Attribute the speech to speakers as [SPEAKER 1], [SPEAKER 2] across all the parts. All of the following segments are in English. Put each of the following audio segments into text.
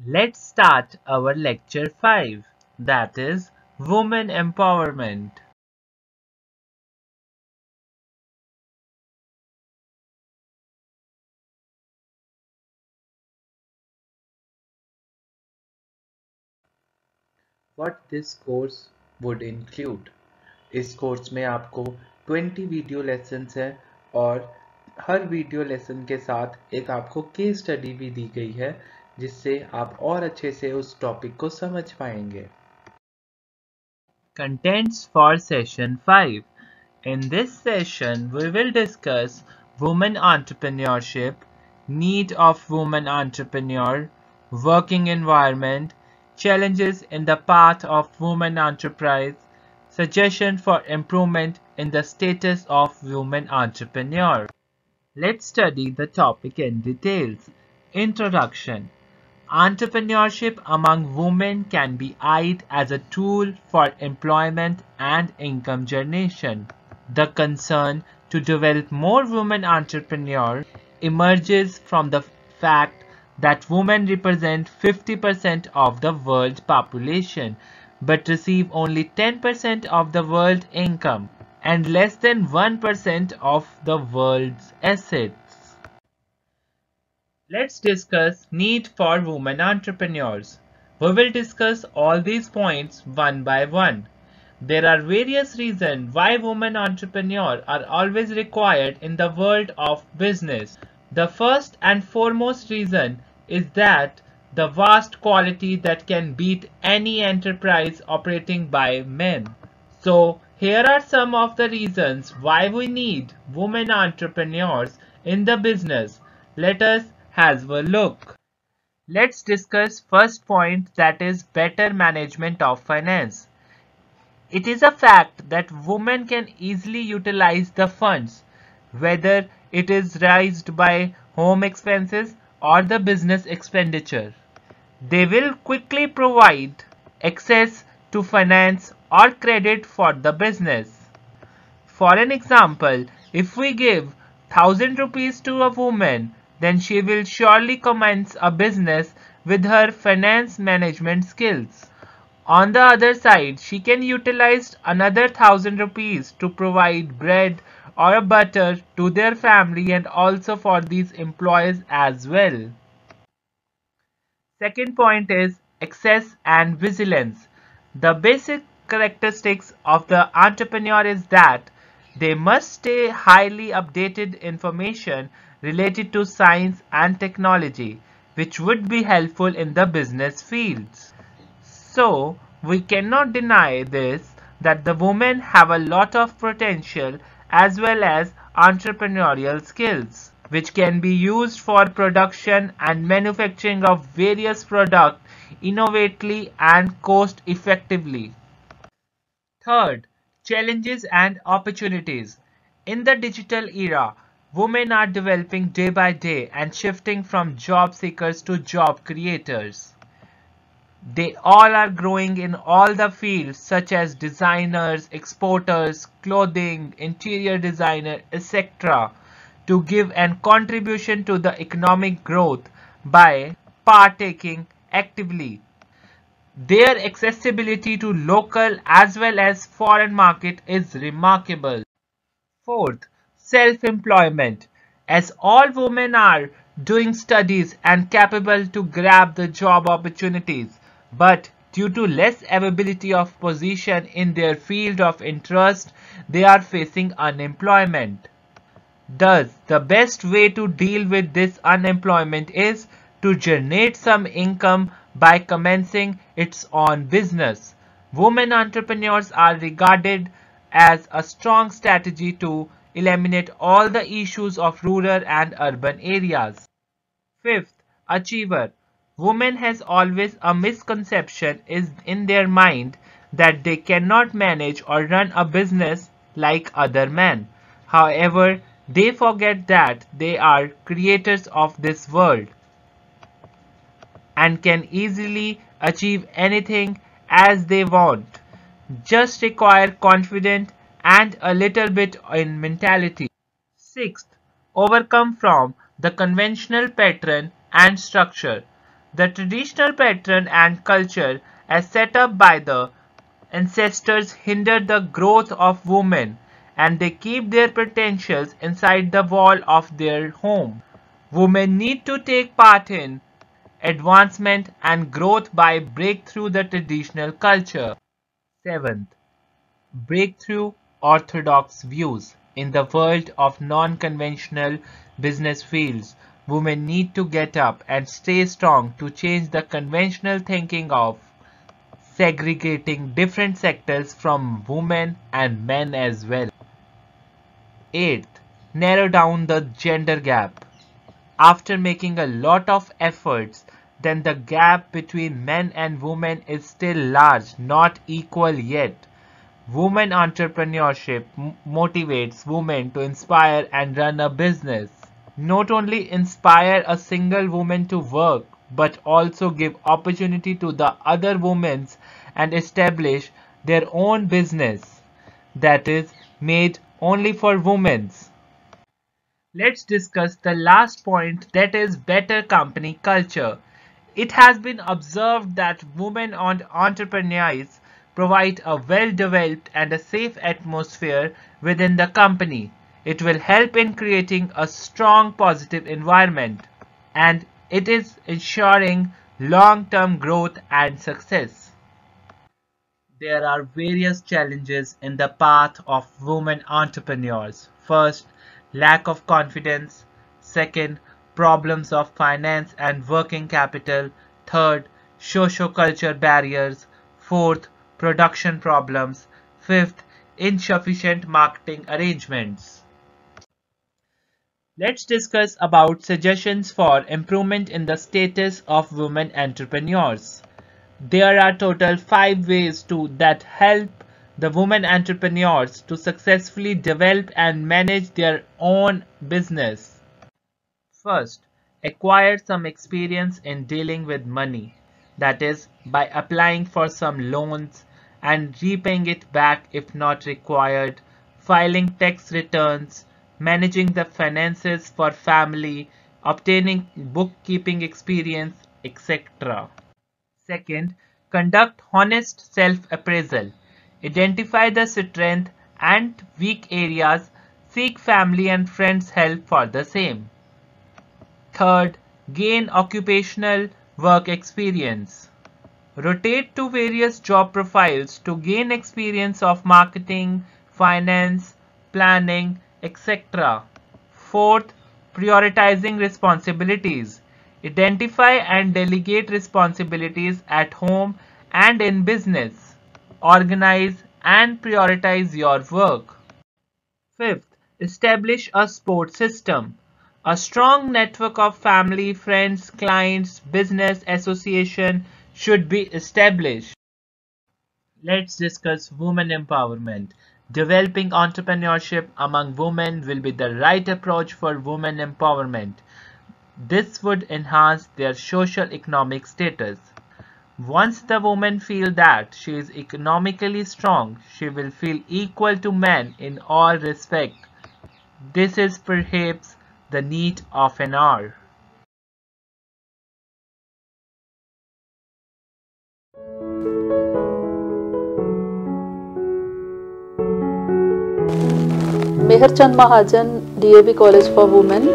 [SPEAKER 1] Let's start our lecture 5, that is Women Empowerment. What this course would include. इस course में आपको 20 video lessons हैं और हर video lesson के साथ एक आपको केस स्टडी भी दी गई है जिससे आप और अच्छे से उस टॉपिक को समझ पाएंगे. Contents for session 5. In this session, we will discuss women entrepreneurship, need of women entrepreneur, working environment, challenges in the path of women enterprise, suggestion for improvement in the status of women entrepreneur. Let's study the topic in details. Introduction. Entrepreneurship among women can be eyed as a tool for employment and income generation. The concern to develop more women entrepreneurs emerges from the fact that women represent 50% of the world population but receive only 10% of the world income and less than 1% of the world's assets. Let's discuss need for women entrepreneurs. We will discuss all these points one by one. There are various reasons why women entrepreneurs are always required in the world of business. The first and foremost reason is that the vast quality that can beat any enterprise operating by men. So here are some of the reasons why we need women entrepreneurs in the business. Let us have a look. Let's discuss first point, that is better management of finance. It is a fact that women can easily utilize the funds, whether it is raised by home expenses or the business expenditure. They will quickly provide access to finance or credit for the business. For an example, if we give 1000 rupees to a woman, then she will surely commence a business with her finance management skills. On the other side, she can utilize another 1000 rupees to provide bread or butter to their family and also for these employees as well. Second point is access and vigilance. The basic characteristics of the entrepreneur is that they must stay highly updated information related to science and technology, which would be helpful in the business fields. So, we cannot deny this that the women have a lot of potential as well as entrepreneurial skills, which can be used for production and manufacturing of various products innovatively and cost effectively. Third, challenges and opportunities. In the digital era, women are developing day by day and shifting from job seekers to job creators. They all are growing in all the fields such as designers, exporters, clothing, interior designer, etc. to give an contribution to the economic growth by partaking actively. Their accessibility to local as well as foreign market is remarkable. Fourth, self-employment. As all women are doing studies and capable to grab the job opportunities, but due to less availability of position in their field of interest, they are facing unemployment. Thus, the best way to deal with this unemployment is to generate some income by commencing its own business. Women entrepreneurs are regarded as a strong strategy to eliminate all the issues of rural and urban areas. Fifth, achiever. Women has always a misconception is in their mind that they cannot manage or run a business like other men. However, they forget that they are creators of this world and can easily achieve anything as they want. Just require confidence and a little bit in mentality. Sixth, overcome from the conventional pattern and structure. The traditional pattern and culture as set up by the ancestors hinder the growth of women, and they keep their potentials inside the wall of their home. Women need to take part in advancement and growth by break through the traditional culture. Seventh, breakthrough orthodox views. In the world of non-conventional business fields, women need to get up and stay strong to change the conventional thinking of segregating different sectors from women and men as well. Eighth, narrow down the gender gap. After making a lot of efforts, then the gap between men and women is still large, not equal yet. Women entrepreneurship motivates women to inspire and run a business. Not only inspire a single woman to work, but also give opportunity to the other women and establish their own business that is made only for women. Let's discuss the last point, that is better company culture. It has been observed that women-owned entrepreneurs provide a well-developed and a safe atmosphere within the company. It will help in creating a strong positive environment, and it is ensuring long-term growth and success. There are various challenges in the path of women entrepreneurs. First, lack of confidence. Second, problems of finance and working capital. Third, socio-culture barriers. Fourth, production problems. Fifth, insufficient marketing arrangements. Let's discuss about suggestions for improvement in the status of women entrepreneurs. There are total 5 ways that help the women entrepreneurs to successfully develop and manage their own business. First, acquire some experience in dealing with money. That is, by applying for some loans and repaying it back if not required, filing tax returns, managing the finances for family, obtaining bookkeeping experience, etc. Second, conduct honest self-appraisal. Identify the strength and weak areas. Seek family and friends' help for the same. Third, gain occupational work experience. Rotate to various job profiles to gain experience of marketing, finance, planning, etc. Fourth, prioritizing responsibilities. Identify and delegate responsibilities at home and in business. Organize and prioritize your work. Fifth, establish a support system. A strong network of family, friends, clients, business association should be established. Let's discuss women empowerment. Developing entrepreneurship among women will be the right approach for women empowerment. This would enhance their social economic status. Once the woman feels that she is economically strong, she will feel equal to men in all respects. This is perhaps the need of an hour.
[SPEAKER 2] Mehrchand Mahajan DAV college for women.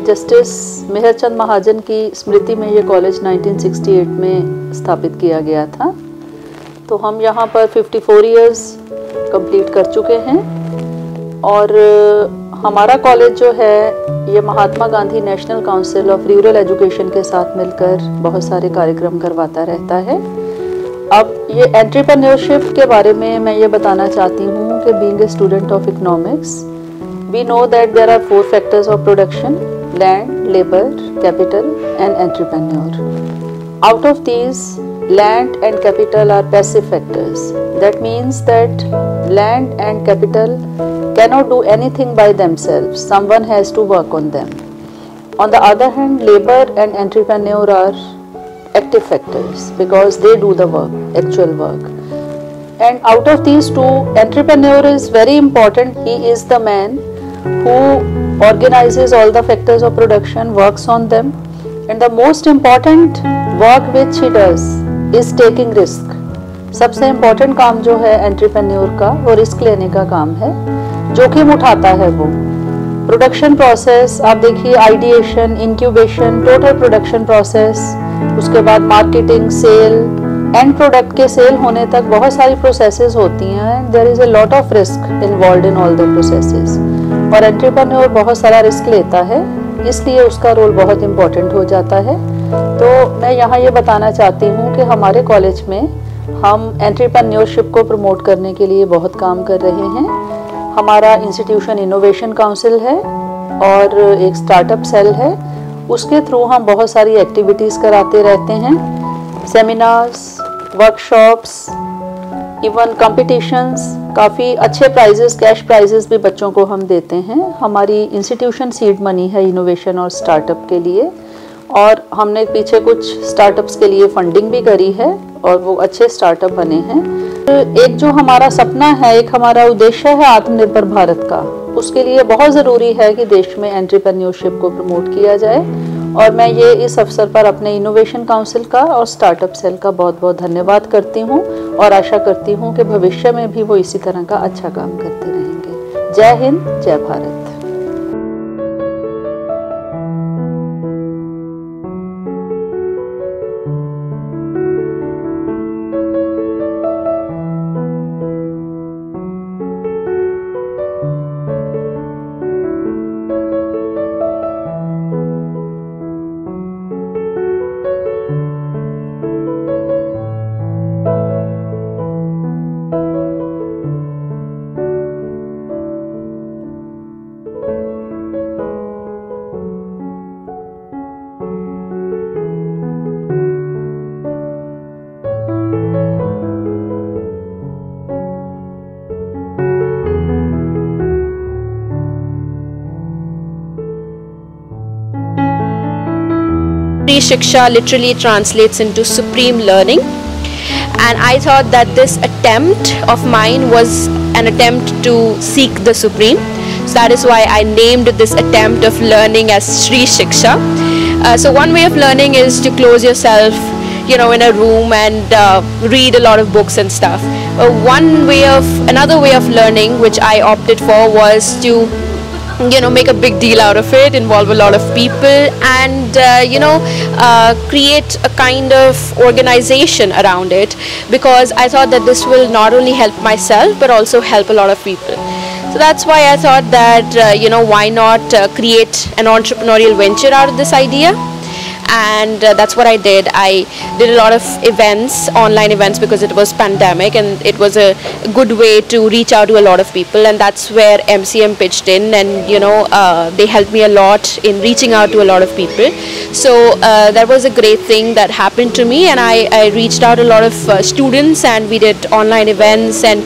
[SPEAKER 2] Justice Mehrchand Mahajan की स्मृति में ये college 1968 में स्थापित किया गया था। तो हम यहाँ पर 54 इयर्स कंप्लीट कर चुके हैं और हमारा कॉलेज जो है ये Mahatma Gandhi national council of rural education के साथ मिलकर बहुत सारे कार्यक्रम करवाता रहता है। अब ये एंटरप्रेन्योरशिप के बारे में मैं ये बताना चाहती हूँ कि being a student of economics we know that there are 4 factors of production: land, labour, capital and entrepreneur. Out of these, land and capital are passive factors. That means that land and capital cannot do anything by themselves. Someone has to work on them. On the other hand, labor and entrepreneur are active factors because they do the work, actual work. And out of these two, entrepreneur is very important. He is the man who organizes all the factors of production, works on them, and the most important work which he does is taking risk. सबसे important काम जो है entrepreneur का वो risk लेने का काम है, जोखिम उठाता है वो। प्रोडक्शन प्रोसेस आप देखिए, ideation, incubation, total production process, उसके बाद मार्केटिंग, सेल, एंड प्रोडक्ट के सेल होने तक बहुत सारी प्रोसेसेस होती हैं। There is a lot of risk involve in all the processes, और एंटरप्रेन्योर बहुत सारा रिस्क लेता है, इसलिए उसका रोल बहुत इम्पोर्टेंट हो जाता है। तो मैं यहाँ ये बताना चाहती हूँ कि हमारे कॉलेज में हम एंटरप्रेन्योरशिप को प्रमोट करने के लिए बहुत काम कर रहे हैं। हमारा इंस्टीट्यूशन इनोवेशन काउंसिल है और एक स्टार्टअप सेल है, उसके थ्रू हम बहुत सारी एक्टिविटीज़ कराते रहते हैं, सेमिनार्स, वर्कशॉप्स, इवन कॉम्पिटिशन्स, काफ़ी अच्छे प्राइजेस, कैश प्राइजेस भी बच्चों को हम देते हैं। हमारी इंस्टीट्यूशन सीड मनी है इनोवेशन और स्टार्टअप के लिए, और हमने पीछे कुछ स्टार्टअप्स के लिए फंडिंग भी करी है और वो अच्छे स्टार्टअप बने हैं। एक जो हमारा सपना है, एक हमारा उद्देश्य है आत्मनिर्भर भारत का, उसके लिए बहुत ज़रूरी है कि देश में एंटरप्रेन्योरशिप को प्रमोट किया जाए। और मैं ये इस अवसर पर अपने इनोवेशन काउंसिल का और स्टार्टअप सेल का बहुत बहुत धन्यवाद करती हूँ, और आशा करती हूँ कि भविष्य में भी वो इसी तरह का अच्छा काम करते रहेंगे। जय हिंद, जय Bharat.
[SPEAKER 3] Shri Shiksha literally translates into supreme learning, and I thought that this attempt of mine was an attempt to seek the supreme. So that is why I named this attempt of learning as Shri Shiksha. So one way of learning is to close yourself, in a room and read a lot of books and stuff. Another way of learning which I opted for was to make a big deal out of it, involve a lot of people, and create a kind of organization around it, because I thought that this will not only help myself but also help a lot of people. So that's why I thought that why not create an entrepreneurial venture out of this idea. And that's what I did. I did a lot of events, online events, because it was pandemic and it was a good way to reach out to a lot of people, and that's where MCM pitched in, and they helped me a lot in reaching out to a lot of people. So that was a great thing that happened to me, and I reached out a lot of students, and we did online events, and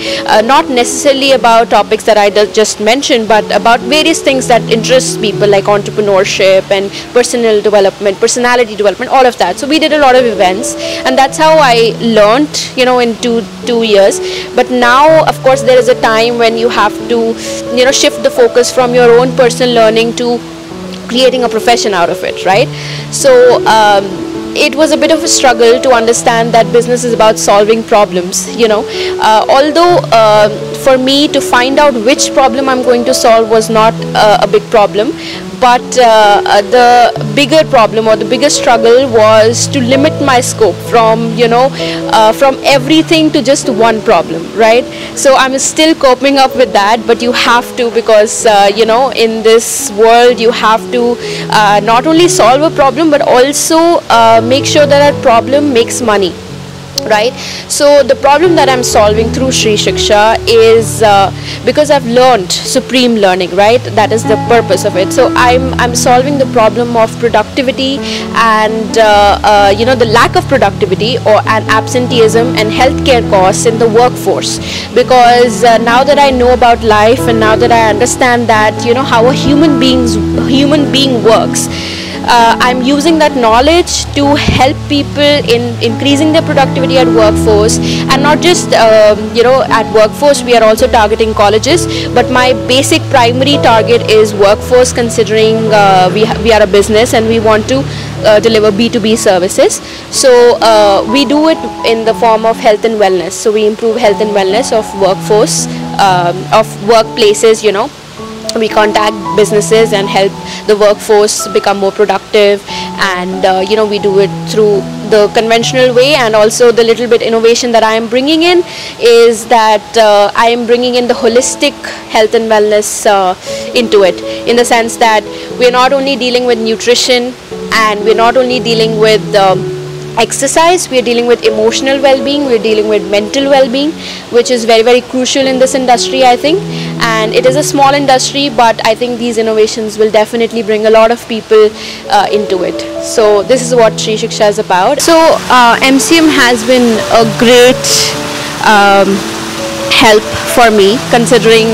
[SPEAKER 3] not necessarily about topics that I just mentioned, but about various things that interest people, like entrepreneurship and personal development, personality development, all of that. So we did a lot of events, and that's how I learned in two years. But now, of course, there is a time when you have to shift the focus from your own personal learning to creating a profession out of it, right? So it was a bit of a struggle to understand that business is about solving problems, although for me to find out which problem I'm going to solve was not a big problem, but the bigger problem or the biggest struggle was to limit my scope from from everything to just one problem, right? So I'm still coping up with that, but you have to, because in this world you have to not only solve a problem but also make sure that that problem makes money, right? So the problem that I'm solving through Shri Shiksha is because I've learned supreme learning, right? That is the purpose of it. So I'm solving the problem of productivity and the lack of productivity and absenteeism and healthcare costs in the workforce, because now that I know about life and now that I understand that how a human being works, I'm using that knowledge to help people in increasing their productivity at workforce, and not just at workforce. We are also targeting colleges, but my basic primary target is workforce, considering we are a business and we want to deliver B2B services. So we do it in the form of health and wellness. So we improve health and wellness of workforce, of workplaces. We contact businesses and help the workforce become more productive, and we do it through the conventional way. And also the little bit innovation that I am bringing in is that I am bringing in the holistic health and wellness into it, in the sense that we're not only dealing with nutrition, and we're not only dealing with exercise, we are dealing with emotional well-being, we're dealing with mental well-being, which is very, very crucial in this industry, I think. And it is a small industry, but I think these innovations will definitely bring a lot of people into it. So this is what Shri Shiksha is about. So MCM has been a great help for me, considering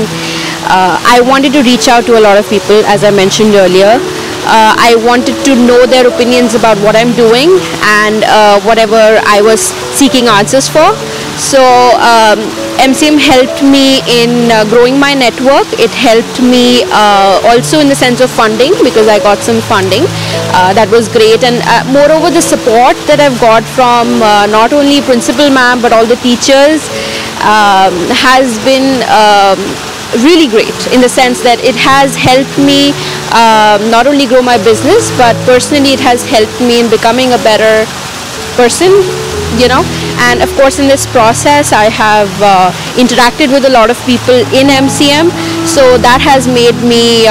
[SPEAKER 3] I wanted to reach out to a lot of people, as I mentioned earlier. I wanted to know their opinions about what I'm doing and whatever I was seeking answers for. So MCM helped me in growing my network. It helped me also in the sense of funding, because I got some funding. That was great. And moreover, the support that I've got from not only principal ma'am but all the teachers has been really great, in the sense that it has helped me not only grow my business, but personally it has helped me in becoming a better person, and of course in this process I have interacted with a lot of people in MCM, so that has made me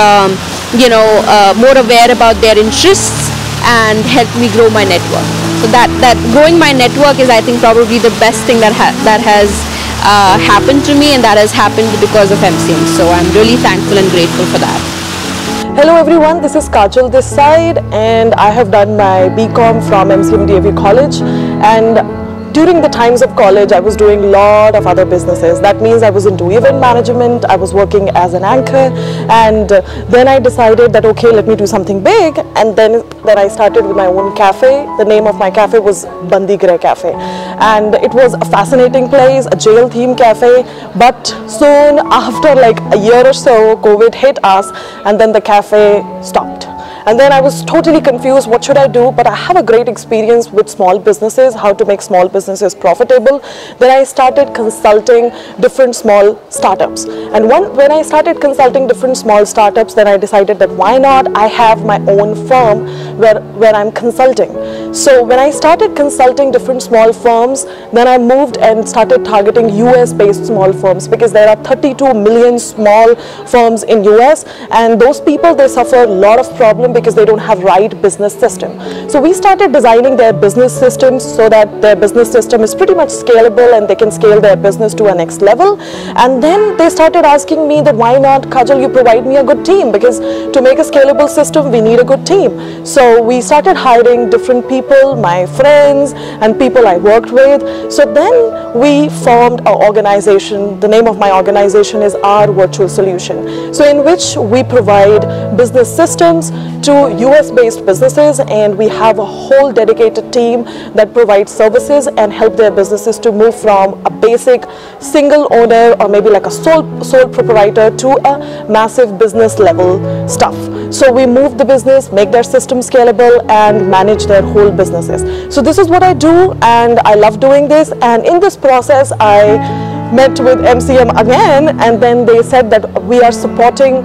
[SPEAKER 3] more aware about their interests and helped me grow my network. So that growing my network is, I think, probably the best thing that has happened to me, and that has happened because of MCM. So I'm really thankful and grateful for that.
[SPEAKER 4] Hello everyone, this is Kajal this side, and I have done my BCom from MGNCRE College. And during the times of college, I was doing a lot of other businesses. That means I was into event management, I was working as an anchor, and then I decided that okay, let me do something big. And then I started with my own cafe. The name of my cafe was MGNCRE Cafe, and it was a fascinating place, a jail themed cafe. But soon after like a year or so, COVID hit us, and then the cafe stopped. And then I was totally confused, what should I do? But I have a great experience with small businesses, how to make small businesses profitable. Then I started consulting different small startups. And when I started consulting different small startups, then I decided that why not I have my own firm where I'm consulting. So when I started consulting different small firms, then I moved and started targeting US-based small firms, because there are 32 million small firms in US, and those people, they suffer a lot of problems because they don't have right business system. So we started designing their business systems so that their business system is pretty much scalable and they can scale their business to a next level. And then they started asking me that why not, Kajal, you provide me a good team, because to make a scalable system we need a good team. So we started hiring different people, my friends and people I worked with. So then we formed an organization. The name of my organization is Our Virtual Solution. So in which we provide business systems to US-based businesses, and we have a whole dedicated team that provides services and help their businesses to move from a basic single owner or maybe like a sole proprietor to a massive business level stuff. So we move the business, make their system scalable, and manage their whole businesses. So this is what I do, and I love doing this. And in this process, I met with MCM again, and then they said that we are supporting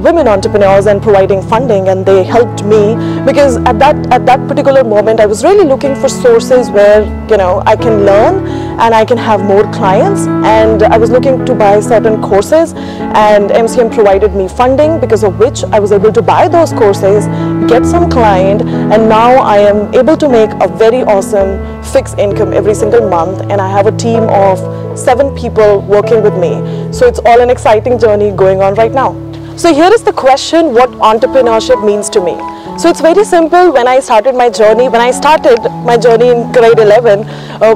[SPEAKER 4] women entrepreneurs and providing funding, and they helped me, because at that particular moment I was really looking for sources where I can learn and I can have more clients, and I was looking to buy certain courses, and MCM provided me funding, because of which I was able to buy those courses, get some client, and now I am able to make a very awesome fixed income every single month, and I have a team of 7 people working with me. So it's all an exciting journey going on right now. So here is the question, what entrepreneurship means to me. So it's very simple. When I started my journey in grade 11,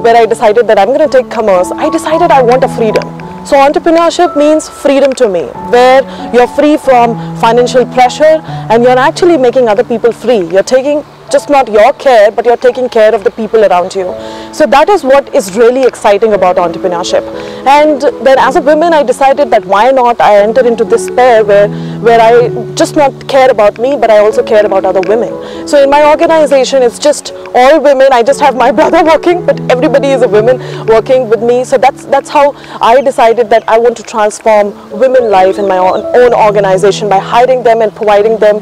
[SPEAKER 4] where I decided that I'm going to take commerce, I decided I want a freedom. So entrepreneurship means freedom to me, where you're free from financial pressure and you're actually making other people free. You're taking just not your care, but you're taking care of the people around you. So that is what is really exciting about entrepreneurship. And then as a woman, I decided that why not I enter into this pair where I just not care about me, but I also care about other women. So in my organization, it's just all women. I just have my brother working, but everybody is a woman working with me. So that's how I decided that I want to transform women life in my own organization by hiring them and providing them,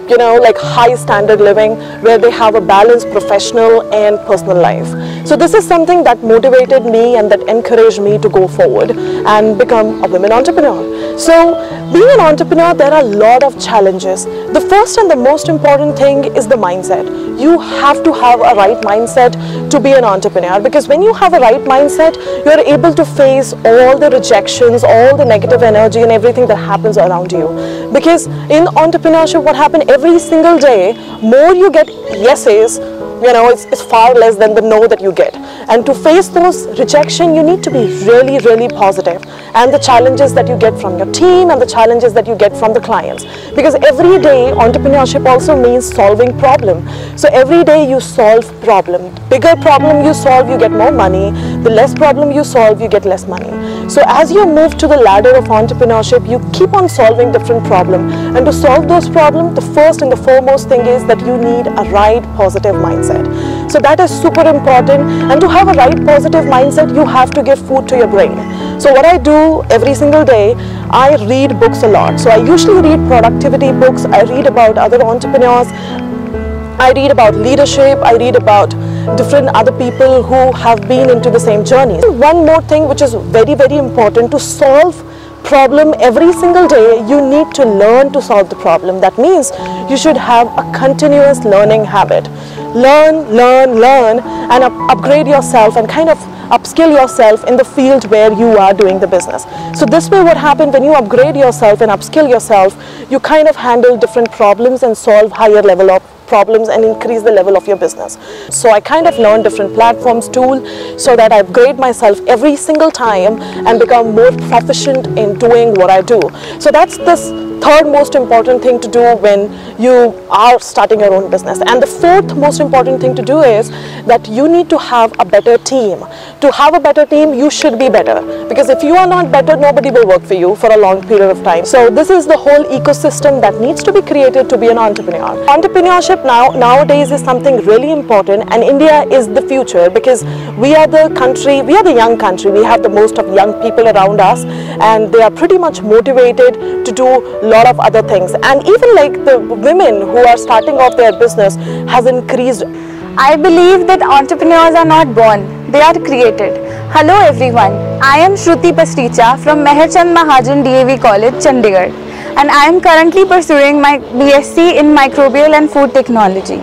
[SPEAKER 4] you know, like high standard living where they have a balanced professional and personal life. So this is something that motivated me and that encouraged me to go forward and become a women entrepreneur. So being an entrepreneur, there are a lot of challenges. The first and the most important thing is the mindset. You have to have a right mindset to be an entrepreneur, because when you have a right mindset, you're able to face all the rejections, all the negative energy and everything that happens around you. Because in entrepreneurship, what happens every single day, more you get yeses, you know, it's far less than the no that you get. And to face those rejection, you need to be really, really positive. And the challenges that you get from your team and the challenges that you get from the clients. Because every day, entrepreneurship also means solving problem. So every day you solve problem. Bigger problem you solve, you get more money. The less problem you solve, you get less money. So as you move to the ladder of entrepreneurship, you keep on solving different problems. And to solve those problems, the first and the foremost thing is that you need a right positive mindset. So that is super important, and to have a right positive mindset, you have to give food to your brain. So what I do every single day, I read books a lot. So I usually read productivity books, I read about other entrepreneurs, I read about leadership, I read about different other people who have been into the same journey. One more thing which is very, very important: to solve problem every single day, you need to learn to solve the problem. That means you should have a continuous learning habit. Learn, and upgrade yourself and kind of upskill yourself in the field where you are doing the business. So this way what happens when you upgrade yourself and upskill yourself, you kind of handle different problems and solve higher level of problems and increase the level of your business. So I kind of learn different platforms, tools, so that I upgrade myself every single time and become more proficient in doing what I do. So that's this third most important thing to do when you are starting your own business. And the fourth most important thing to do is that you need to have a better team. To have a better team, you should be better, because if you are not better, nobody will work for you for a long period of time. So this is the whole ecosystem that needs to be created to be an entrepreneur. Entrepreneurship nowadays is something really important, and India is the future, because we are the country, we are the young country, we have the most of young people around us, and they are pretty much motivated to do lot of other things. And even like the women who are starting off their business has increased.
[SPEAKER 5] I believe that entrepreneurs are not born, they are created. Hello everyone, I am Shruti Pastricha from Meherchand Mahajan DAV College, Chandigarh, and I am currently pursuing my BSc in Microbial and Food Technology.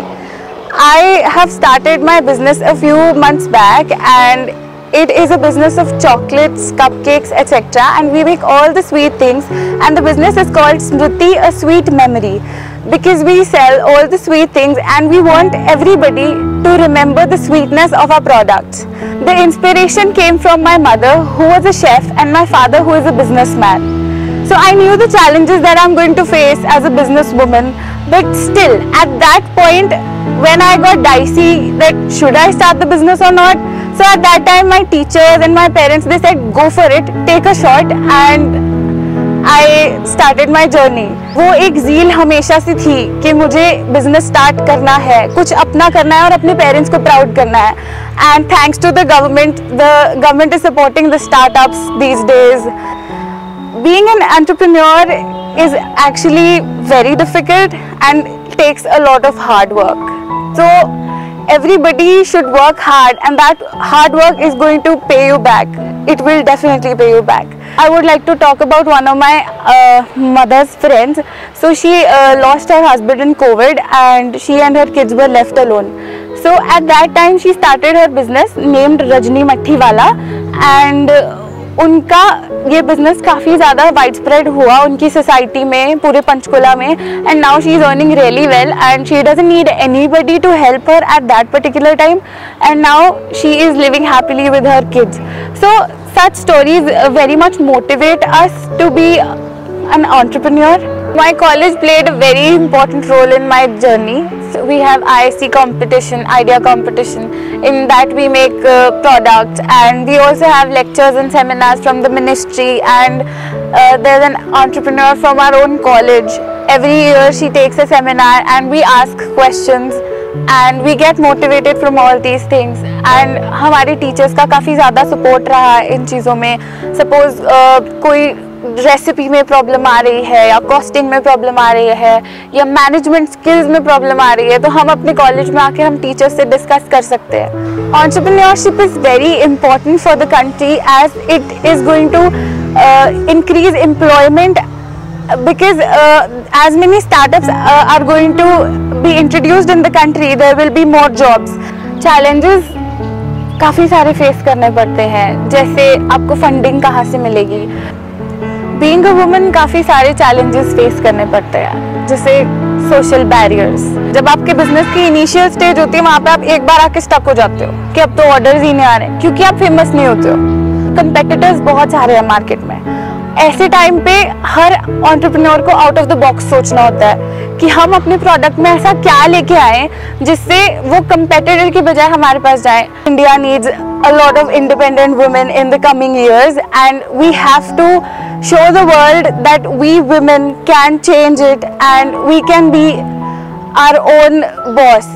[SPEAKER 5] I have started my business a few months back, and it is a business of chocolates, cupcakes, etc. And we make all the sweet things, and the business is called Smriti, a sweet memory, because we sell all the sweet things and we want everybody to remember the sweetness of our products. The inspiration came from my mother, who was a chef, and my father, who is a businessman. So I knew the challenges that I'm going to face as a businesswoman, but still at that point when I got dicey that should I start the business or not, so at that time my teachers and my parents, they said go for it, take a shot, and I started my journey. वो एक zeal हमेशा से थी कि मुझे business start करना है, कुछ अपना करना है और अपने पेरेंट्स को प्राउड करना है. And thanks to the government is supporting the startups these days. Being an entrepreneur is actually very difficult and takes a lot of hard work. So everybody should work hard, and that hard work is going to pay you back. It will definitely pay you back. I would like to talk about one of my mother's friends. So she lost her husband in COVID, and she and her kids were left alone. So at that time she started her business named Rajni Mathiwala, and उनका ये business काफ़ी ज़्यादा wide spread हुआ उनकी society में, पूरे पंचकुला में, and now she is earning really well, and she doesn't need anybody to help her at that particular time, and now she is living happily with her kids. So such stories very much motivate us to be an entrepreneur. My college played a very important role in my journey. So we have ISC competition, idea competition. In that we make products, and we also have lectures and seminars from the ministry, and there's an entrepreneur from our own college. Every year she takes a seminar and we ask questions and we get motivated from all these things. And हमारे teachers का काफ़ी ज़्यादा support रहा है इन चीज़ों में. Suppose कोई recipe में प्रॉब्लम आ रही है या कॉस्टिंग में प्रॉब्लम आ रही है या मैनेजमेंट स्किल्स में प्रॉब्लम आ रही है, तो हम अपने कॉलेज में आके हम टीचर्स से डिस्कस कर सकते हैं. Entrepreneurship is very important for the country as it is going to increase employment, because as many startups are going to be introduced in the country, there will be more jobs. Challenges काफ़ी सारे face करने पड़ते हैं, जैसे आपको funding कहाँ से मिलेगी. बीइंग अ वुमन काफ़ी सारे चैलेंजेस फेस करने पड़ते हैं, जैसे सोशल बैरियर्स. जब आपके बिजनेस की इनिशियल स्टेज होती है, वहाँ पे आप एक बार आके स्टक हो जाते हो कि अब तो ऑर्डर्स ही नहीं आ रहे, क्योंकि आप फेमस नहीं होते हो. कंपेटिटर्स बहुत सारे हैं मार्केट में. ऐसे टाइम पे हर एंटरप्रेन्योर को आउट ऑफ द बॉक्स सोचना होता है कि हम अपने प्रोडक्ट में ऐसा क्या लेके आए जिससे वो कंपेटिटर की बजाय हमारे पास जाए. India needs a lot of independent women in the coming years, and we have to show the world that we women can change it and we can be our own boss.